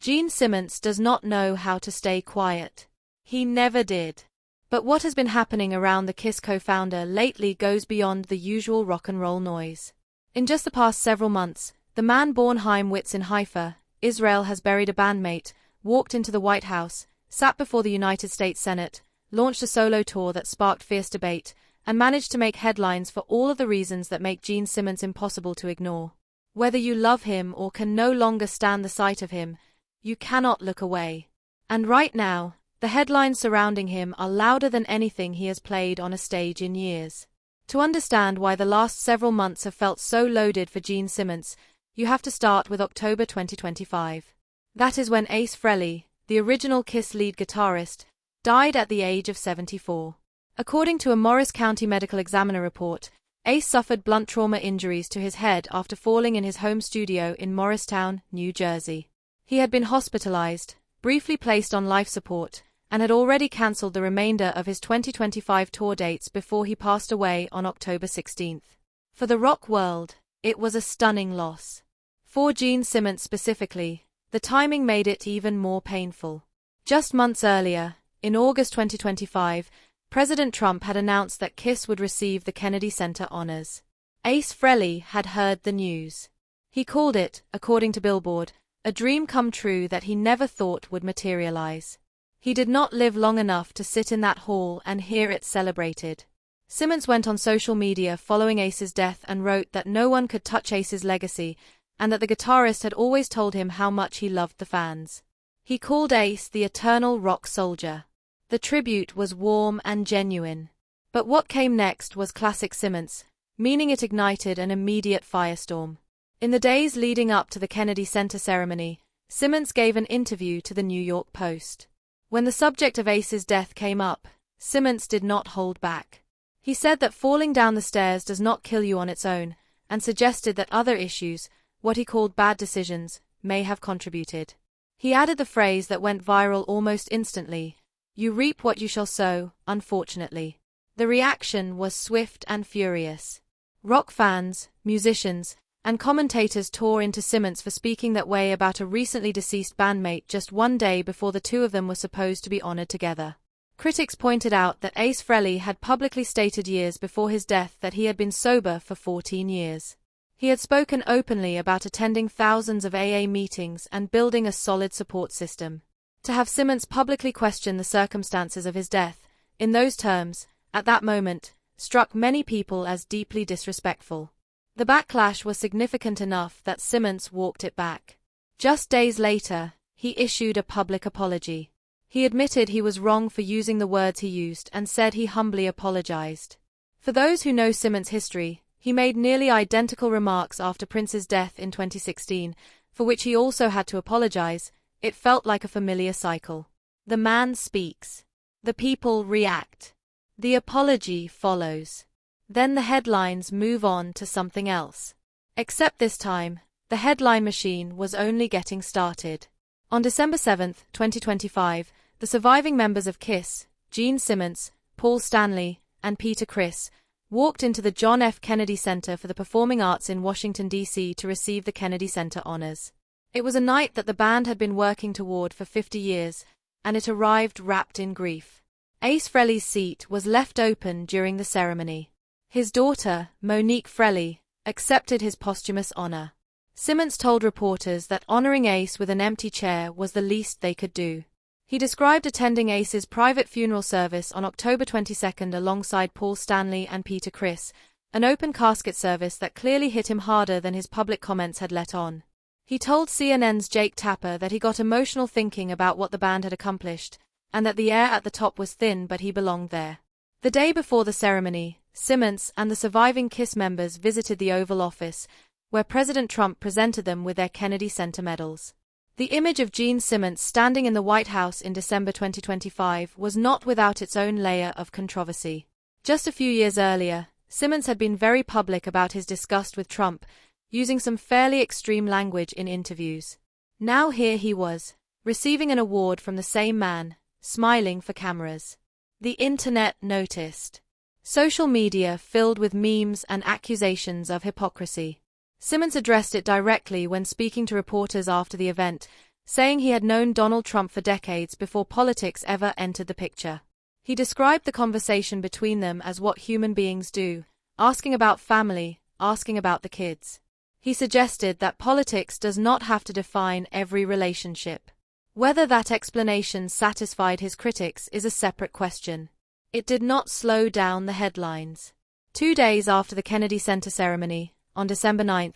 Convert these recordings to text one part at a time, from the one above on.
Gene Simmons does not know how to stay quiet. He never did. But what has been happening around the Kiss co-founder lately goes beyond the usual rock and roll noise. In just the past several months, the man born Chaim Witz in Haifa, Israel, has buried a bandmate, walked into the White House, sat before the United States Senate, launched a solo tour that sparked fierce debate, and managed to make headlines for all of the reasons that make Gene Simmons impossible to ignore. Whether you love him or can no longer stand the sight of him, you cannot look away. And right now, the headlines surrounding him are louder than anything he has played on a stage in years. To understand why the last several months have felt so loaded for Gene Simmons, you have to start with October 2025. That is when Ace Frehley, the original Kiss lead guitarist, died at the age of 74. According to a Morris County Medical Examiner report, Ace suffered blunt trauma injuries to his head after falling in his home studio in Morristown, New Jersey. He had been hospitalized, briefly placed on life support, and had already cancelled the remainder of his 2025 tour dates before he passed away on October 16. For the rock world, it was a stunning loss. For Gene Simmons specifically, the timing made it even more painful. Just months earlier, in August 2025, President Trump had announced that Kiss would receive the Kennedy Center honors. Ace Frehley had heard the news. He called it, according to Billboard, a dream come true that he never thought would materialize. He did not live long enough to sit in that hall and hear it celebrated. Simmons went on social media following Ace's death and wrote that no one could touch Ace's legacy, and that the guitarist had always told him how much he loved the fans. He called Ace the eternal rock soldier. The tribute was warm and genuine. But what came next was classic Simmons, meaning it ignited an immediate firestorm. In the days leading up to the Kennedy Center ceremony, Simmons gave an interview to the New York Post. When the subject of Ace's death came up, Simmons did not hold back. He said that falling down the stairs does not kill you on its own, and suggested that other issues, what he called bad decisions, may have contributed. He added the phrase that went viral almost instantly: "You reap what you shall sow, unfortunately." The reaction was swift and furious. Rock fans, musicians, and commentators tore into Simmons for speaking that way about a recently deceased bandmate just one day before the two of them were supposed to be honored together. Critics pointed out that Ace Frehley had publicly stated years before his death that he had been sober for 14 years. He had spoken openly about attending thousands of AA meetings and building a solid support system. To have Simmons publicly question the circumstances of his death, in those terms, at that moment, struck many people as deeply disrespectful. The backlash was significant enough that Simmons walked it back. Just days later, he issued a public apology. He admitted he was wrong for using the words he used and said he humbly apologized. For those who know Simmons' history, he made nearly identical remarks after Prince's death in 2016, for which he also had to apologize. It felt like a familiar cycle. The man speaks. The people react. The apology follows. Then the headlines move on to something else. Except this time, the headline machine was only getting started. On December 7, 2025, the surviving members of Kiss, Gene Simmons, Paul Stanley, and Peter Criss, walked into the John F. Kennedy Center for the Performing Arts in Washington, D.C. to receive the Kennedy Center honors. It was a night that the band had been working toward for 50 years, and it arrived wrapped in grief. Ace Frehley's seat was left open during the ceremony. His daughter, Monique Frehley, accepted his posthumous honor. Simmons told reporters that honoring Ace with an empty chair was the least they could do. He described attending Ace's private funeral service on October 22 alongside Paul Stanley and Peter Criss, an open casket service that clearly hit him harder than his public comments had let on. He told CNN's Jake Tapper that he got emotional thinking about what the band had accomplished, and that the air at the top was thin but he belonged there. The day before the ceremony, Simmons and the surviving Kiss members visited the Oval Office, where President Trump presented them with their Kennedy Center medals. The image of Gene Simmons standing in the White House in December 2025 was not without its own layer of controversy. Just a few years earlier, Simmons had been very public about his disgust with Trump, using some fairly extreme language in interviews. Now here he was, receiving an award from the same man, smiling for cameras. The internet noticed. Social media filled with memes and accusations of hypocrisy. Simmons addressed it directly when speaking to reporters after the event, saying he had known Donald Trump for decades before politics ever entered the picture. He described the conversation between them as what human beings do, asking about family, asking about the kids. He suggested that politics does not have to define every relationship. Whether that explanation satisfied his critics is a separate question. It did not slow down the headlines. 2 days after the Kennedy Center ceremony, on December 9,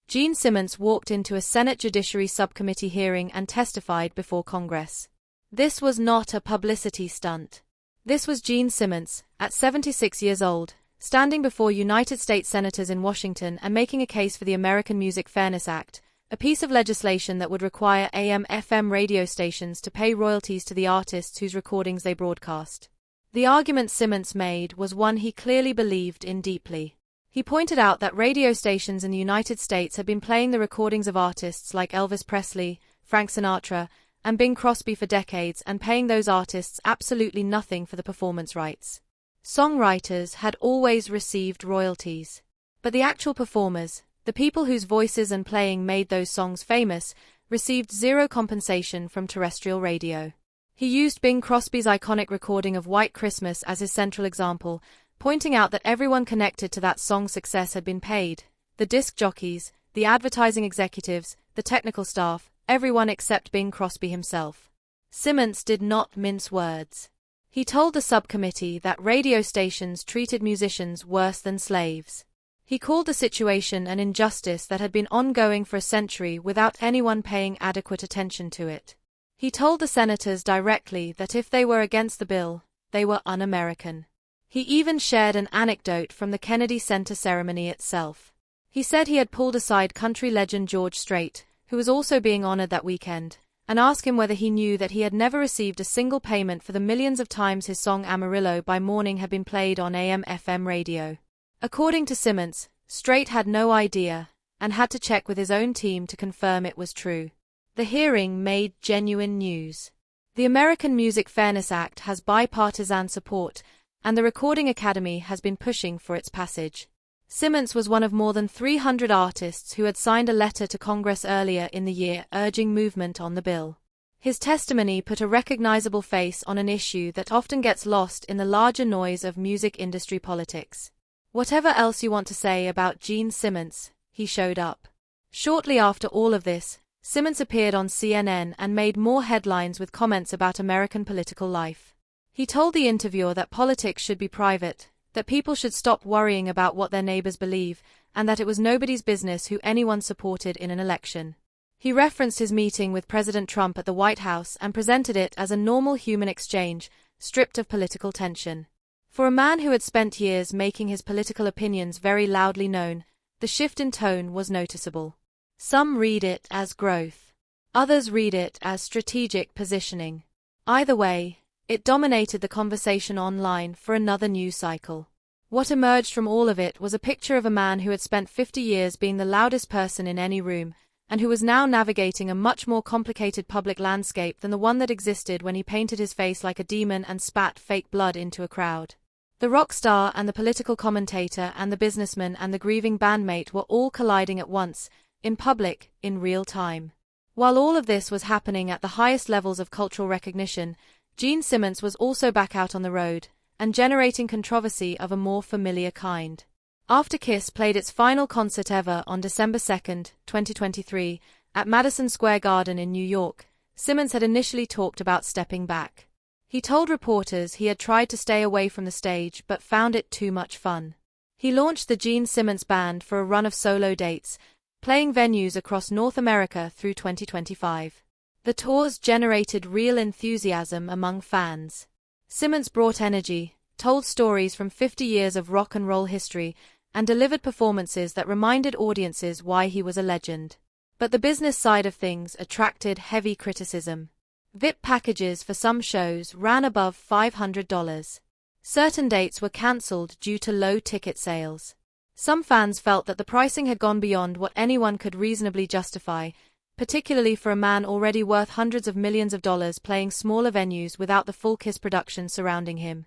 Gene Simmons walked into a Senate Judiciary Subcommittee hearing and testified before Congress. This was not a publicity stunt. This was Gene Simmons, at 76 years old, standing before United States senators in Washington and making a case for the American Music Fairness Act, a piece of legislation that would require AM/FM radio stations to pay royalties to the artists whose recordings they broadcast. The argument Simmons made was one he clearly believed in deeply. He pointed out that radio stations in the United States had been playing the recordings of artists like Elvis Presley, Frank Sinatra, and Bing Crosby for decades and paying those artists absolutely nothing for the performance rights. Songwriters had always received royalties. But the actual performers, the people whose voices and playing made those songs famous, received zero compensation from terrestrial radio. He used Bing Crosby's iconic recording of White Christmas as his central example, pointing out that everyone connected to that song's success had been paid: the disc jockeys, the advertising executives, the technical staff, everyone except Bing Crosby himself. Simmons did not mince words. He told the subcommittee that radio stations treated musicians worse than slaves. He called the situation an injustice that had been ongoing for a century without anyone paying adequate attention to it. He told the senators directly that if they were against the bill, they were un-American. He even shared an anecdote from the Kennedy Center ceremony itself. He said he had pulled aside country legend George Strait, who was also being honored that weekend, and asked him whether he knew that he had never received a single payment for the millions of times his song Amarillo by Morning had been played on AM/FM radio. According to Simmons, Strait had no idea, and had to check with his own team to confirm it was true. The hearing made genuine news. The American Music Fairness Act has bipartisan support, and the Recording Academy has been pushing for its passage. Simmons was one of more than 300 artists who had signed a letter to Congress earlier in the year urging movement on the bill. His testimony put a recognizable face on an issue that often gets lost in the larger noise of music industry politics. Whatever else you want to say about Gene Simmons, he showed up. Shortly after all of this, Simmons appeared on CNN and made more headlines with comments about American political life. He told the interviewer that politics should be private, that people should stop worrying about what their neighbors believe, and that it was nobody's business who anyone supported in an election. He referenced his meeting with President Trump at the White House and presented it as a normal human exchange, stripped of political tension. For a man who had spent years making his political opinions very loudly known, the shift in tone was noticeable. Some read it as growth. Others read it as strategic positioning. Either way, it dominated the conversation online for another news cycle. What emerged from all of it was a picture of a man who had spent 50 years being the loudest person in any room, and who was now navigating a much more complicated public landscape than the one that existed when he painted his face like a demon and spat fake blood into a crowd. The rock star and the political commentator and the businessman and the grieving bandmate were all colliding at once, in public, in real time. While all of this was happening at the highest levels of cultural recognition, Gene Simmons was also back out on the road, and generating controversy of a more familiar kind. After Kiss played its final concert ever on December 2, 2023, at Madison Square Garden in New York, Simmons had initially talked about stepping back. He told reporters he had tried to stay away from the stage but found it too much fun. He launched the Gene Simmons Band for a run of solo dates, playing venues across North America through 2025. The tours generated real enthusiasm among fans. Simmons brought energy, told stories from 50 years of rock and roll history, and delivered performances that reminded audiences why he was a legend. But the business side of things attracted heavy criticism. VIP packages for some shows ran above $500. Certain dates were cancelled due to low ticket sales. Some fans felt that the pricing had gone beyond what anyone could reasonably justify, particularly for a man already worth hundreds of millions of dollars playing smaller venues without the full Kiss production surrounding him.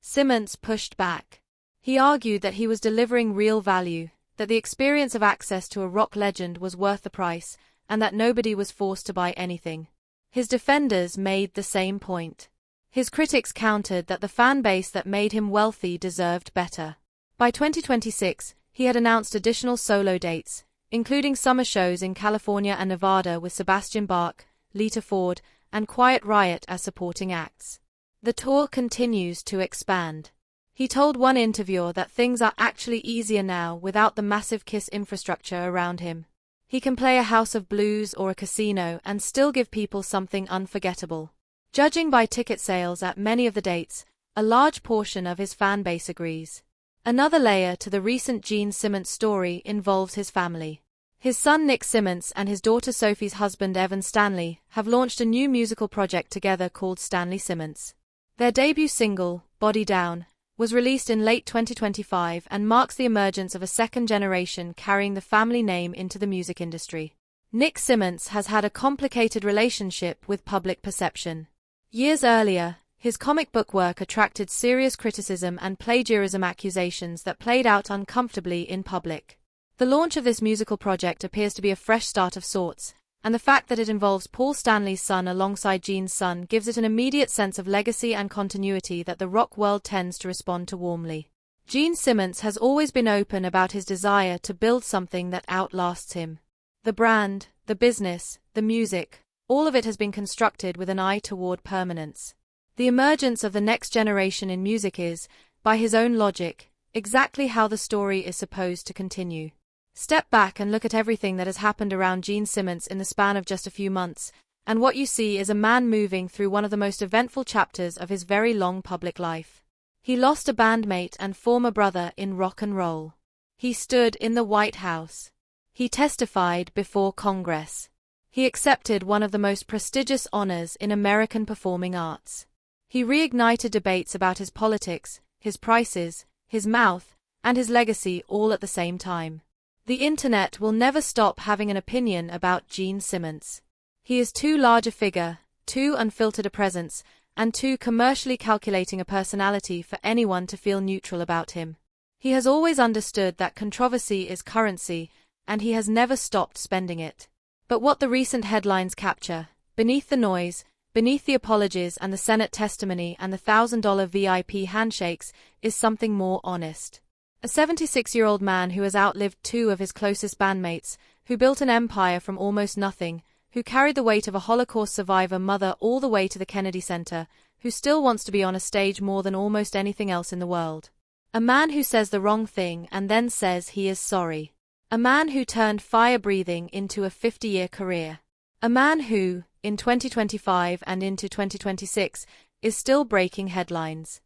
Simmons pushed back. He argued that he was delivering real value, that the experience of access to a rock legend was worth the price, and that nobody was forced to buy anything. His defenders made the same point. His critics countered that the fan base that made him wealthy deserved better. By 2026, he had announced additional solo dates, including summer shows in California and Nevada with Sebastian Bach, Lita Ford, and Quiet Riot as supporting acts. The tour continues to expand. He told one interviewer that things are actually easier now without the massive Kiss infrastructure around him. He can play a House of Blues or a casino and still give people something unforgettable. Judging by ticket sales at many of the dates, a large portion of his fan base agrees. Another layer to the recent Gene Simmons story involves his family. His son Nick Simmons and his daughter Sophie's husband Evan Stanley have launched a new musical project together called Stanley Simmons. Their debut single, Body Down, was released in late 2025 and marks the emergence of a second generation carrying the family name into the music industry. Nick Simmons has had a complicated relationship with public perception. Years earlier, his comic book work attracted serious criticism and plagiarism accusations that played out uncomfortably in public. The launch of this musical project appears to be a fresh start of sorts, and the fact that it involves Paul Stanley's son alongside Gene's son gives it an immediate sense of legacy and continuity that the rock world tends to respond to warmly. Gene Simmons has always been open about his desire to build something that outlasts him. The brand, the business, the music, all of it has been constructed with an eye toward permanence. The emergence of the next generation in music is, by his own logic, exactly how the story is supposed to continue. Step back and look at everything that has happened around Gene Simmons in the span of just a few months, and what you see is a man moving through one of the most eventful chapters of his very long public life. He lost a bandmate and former brother in rock and roll. He stood in the White House. He testified before Congress. He accepted one of the most prestigious honors in American performing arts. He reignited debates about his politics, his prices, his mouth, and his legacy all at the same time. The internet will never stop having an opinion about Gene Simmons. He is too large a figure, too unfiltered a presence, and too commercially calculating a personality for anyone to feel neutral about him. He has always understood that controversy is currency, and he has never stopped spending it. But what the recent headlines capture, beneath the noise, beneath the apologies and the Senate testimony and the $1,000 VIP handshakes, is something more honest. A 76-year-old man who has outlived two of his closest bandmates, who built an empire from almost nothing, who carried the weight of a Holocaust survivor mother all the way to the Kennedy Center, who still wants to be on a stage more than almost anything else in the world. A man who says the wrong thing and then says he is sorry. A man who turned fire-breathing into a 50-year career. A man who, in 2025 and into 2026, is still breaking headlines.